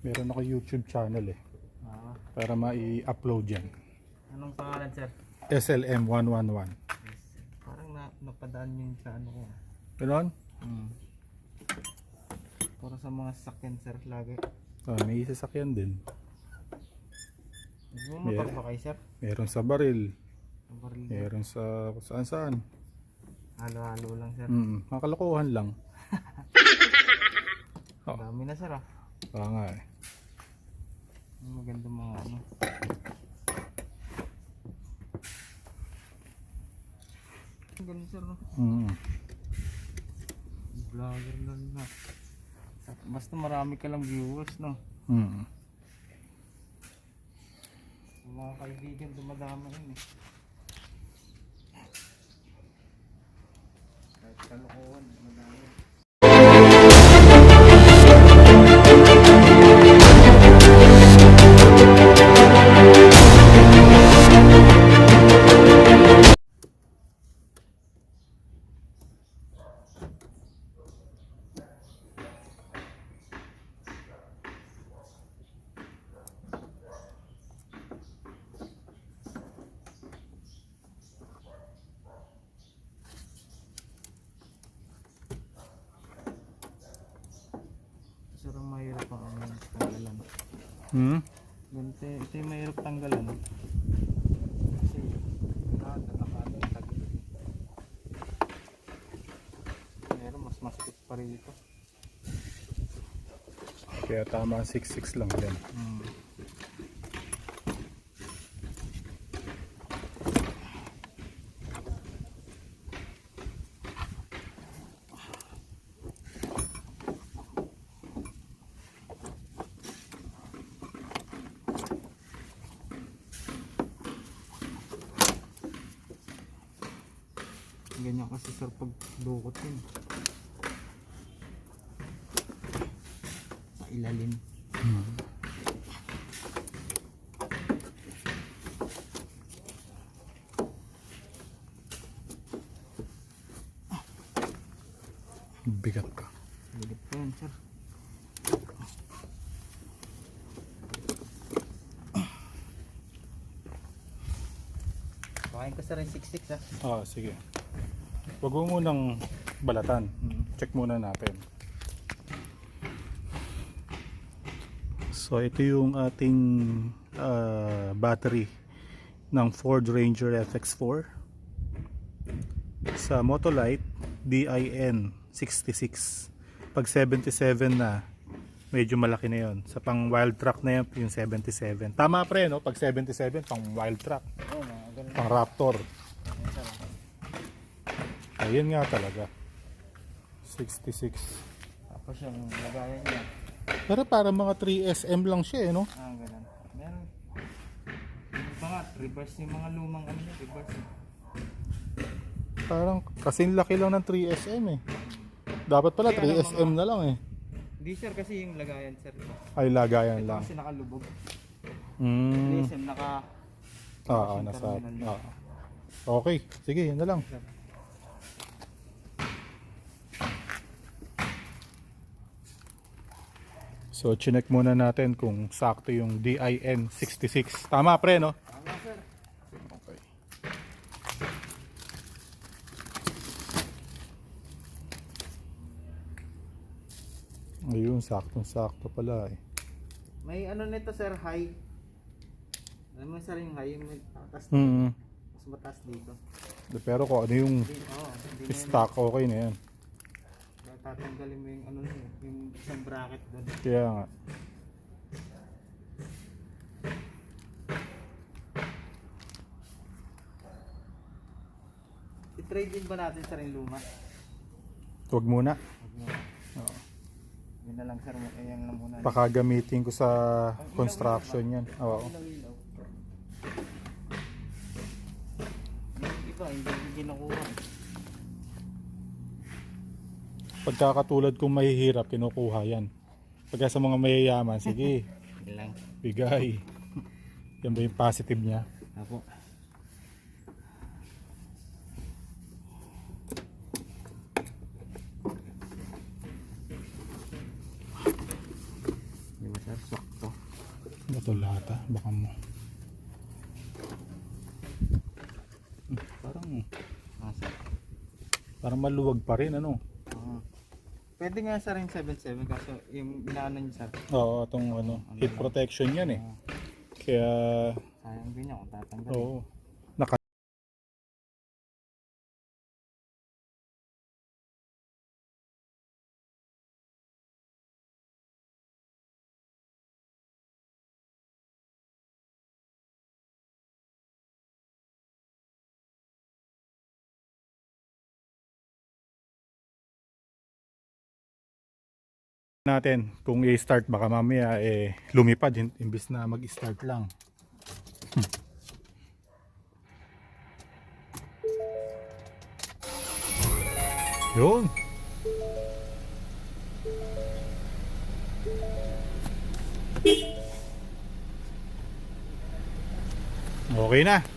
Meron ako YouTube channel eh. Para mai-upload yan. Anong pangalan, sir? SLM 111. Parang napadaan yun sa ano ko. Ganon? Para sa mga sasakyan, sir, lagi. May sasakyan din. Motor ba kayo, sir? Meron sa baril. Ang baril, sir. Meron sa kung saan. Halo-halo lang, sir. Makalokohan lang. Ang dami na, sir, ah. Oo nga eh. Maganda mga ano. Ang ganda, sir, no? Vlogger lang na. Basta marami ka lang viewers, no? Mga kaibigan, dumadami yun eh. Kahit kalukuhan, dumadami. Sarang mahirap ang tanggalan. Ito yung mahirap tanggalan. Kasi nakakano yung tagilid. Pero mas masakit pa rin ito. Kaya tama 6.6 lang yan. Ganyan kasi, sir, pag dukot yun sa ilalim. Bigat ka. Bigat pa yun, sir. Pakain ko, sir, yung 6.6, ah. Sige. Huwag mo munang balatan. Check muna natin. So ito yung ating battery ng Ford Ranger FX4 sa Motolite DIN 66. Pag 77 na, medyo malaki na yon. Sa pang wild truck na yung 77. Tama pre, no? Pag 77 pang wild truck, pang Raptor. Ayun nga talaga. 66. Tapos yung lagayan niya. Pero para mga 3SM lang siya eh, no? Ganun. Meron. Yung pa nga, reverse yung mga lumang ano niya, reverse. Parang kasing laki lang ng 3SM eh. Dapat pala 3SM na lang eh. Hindi, sir, kasi yung lagayan, sir. Ay, lagayan Ito lang. kasi nakalubog. Hmm. SM naka... Nasa. Okay, sige, yun na lang. So, chinek muna natin kung sakto yung DIN 66. Tama pre, no? Tama, sir. Okay. Ayun, saktong-sakto pala eh. May ano nito, sir, high. Alam mo, sir, yung high, yung mataas dito. Mas mataas dito. Pero kung ano yung Hindi stock, okay na yan. tatanggalin mo yung ano yung isang bracket doon. Kaya nga. I-trade din ba natin, sir, yung luma? Huwag muna. Oo. Yun na lang, sir. Ayan lang muna. Pakagamitin ko sa construction yan. Oo. Ilaw-ilaw. Yung iba, hindi kinukuha. Pagkakatulad kong mahihirap, kinukuha yan. Pagka sa mga mayayaman, sige, Ilang. bigay. Yan ba yung positive niya? Apo. Di ba, sir? to lahat ha. Baka mo. Parang Sir. parang maluwag pa rin ano. Ah. Pwede nga sir yung 77 kaso yung inaano niyo sir. Oo, itong ano, heat protection yan eh. Kaya Sayang din niya kung tatanggalin. oo. Naka natin kung i-start baka mamaya lumipad imbis na mag-start lang. Yun. Okay na.